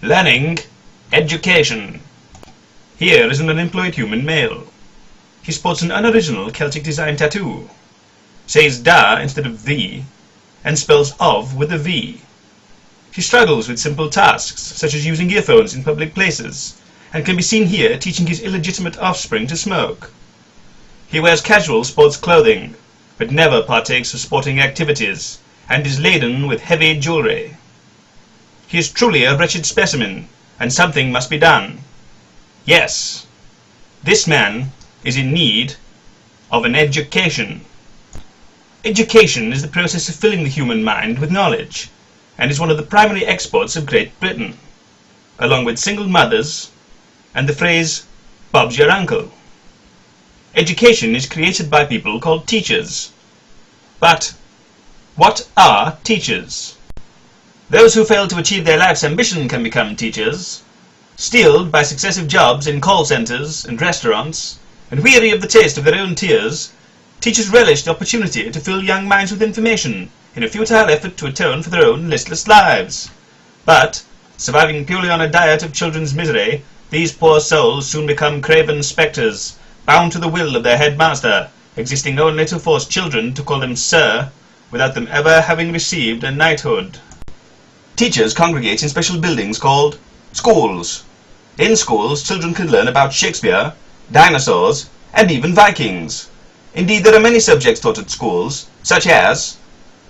Learning, education. Here is an unemployed human male. He sports an unoriginal Celtic design tattoo, says da instead of thee, and spells of with a V. He struggles with simple tasks, such as using earphones in public places, and can be seen here teaching his illegitimate offspring to smoke. He wears casual sports clothing, but never partakes of sporting activities, and is laden with heavy jewelry. He is truly a wretched specimen, and something must be done. Yes, this man is in need of an education. Education is the process of filling the human mind with knowledge, and is one of the primary exports of Great Britain, along with single mothers and the phrase, "Bob's your uncle." Education is created by people called teachers. But what are teachers? Those who fail to achieve their life's ambition can become teachers, steeled by successive jobs in call centres and restaurants, and weary of the taste of their own tears. Teachers relish the opportunity to fill young minds with information in a futile effort to atone for their own listless lives. But, surviving purely on a diet of children's misery, these poor souls soon become craven spectres, bound to the will of their headmaster, existing only to force children to call them sir, without them ever having received a knighthood. Teachers congregate in special buildings called schools. In schools, children can learn about Shakespeare, dinosaurs, and even Vikings. Indeed, there are many subjects taught at schools, such as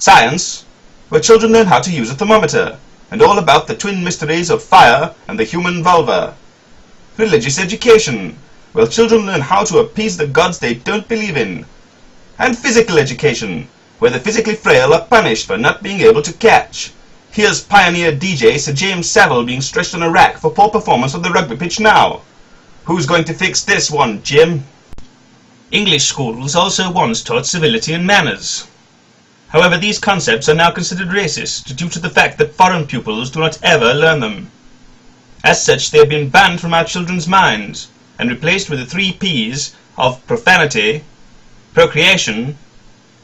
science, where children learn how to use a thermometer, and all about the twin mysteries of fire and the human vulva. Religious education, where children learn how to appease the gods they don't believe in. And physical education, where the physically frail are punished for not being able to catch. Here's pioneer DJ Sir James Savile being stretched on a rack for poor performance on the rugby pitch now. Who's going to fix this one, Jim? English schools also once taught civility and manners. However, these concepts are now considered racist due to the fact that foreign pupils do not ever learn them. As such, they have been banned from our children's minds and replaced with the 3 Ps of profanity, procreation,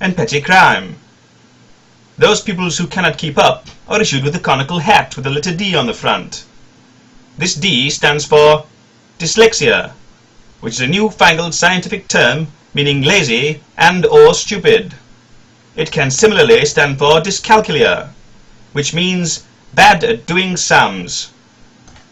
and petty crime. Those pupils who cannot keep up are issued with a conical hat with a letter D on the front. This D stands for dyslexia, which is a newfangled scientific term meaning lazy and or stupid. It can similarly stand for dyscalculia, which means bad at doing sums.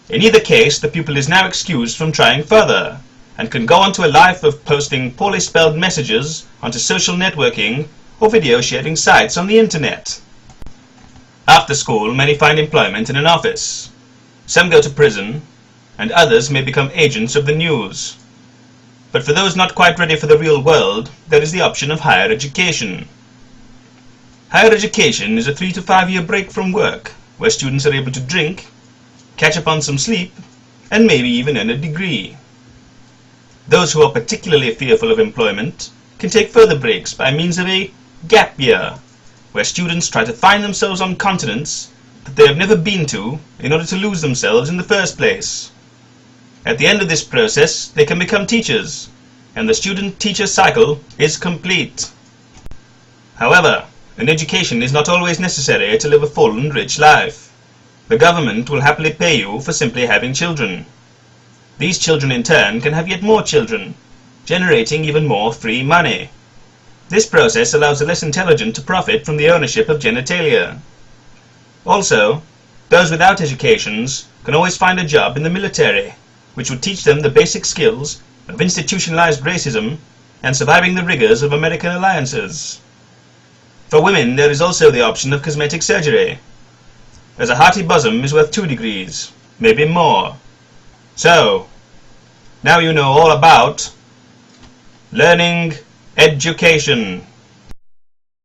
In either case, the pupil is now excused from trying further, and can go on to a life of posting poorly spelled messages onto social networking or video sharing sites on the internet. After school, many find employment in an office. Some go to prison, and others may become agents of the news. But for those not quite ready for the real world, there is the option of higher education. Higher education is a 3 to 5 year break from work, where students are able to drink, catch up on some sleep, and maybe even earn a degree. Those who are particularly fearful of employment can take further breaks by means of a gap year, where students try to find themselves on continents that they have never been to in order to lose themselves in the first place. At the end of this process, they can become teachers, and the student-teacher cycle is complete. However, an education is not always necessary to live a full and rich life. The government will happily pay you for simply having children. These children in turn can have yet more children, generating even more free money. This process allows the less intelligent to profit from the ownership of genitalia. Also, those without educations can always find a job in the military, which would teach them the basic skills of institutionalized racism and surviving the rigors of American alliances. For women, there is also the option of cosmetic surgery, as a hearty bosom is worth 2 degrees, maybe more. So, now you know all about learning education.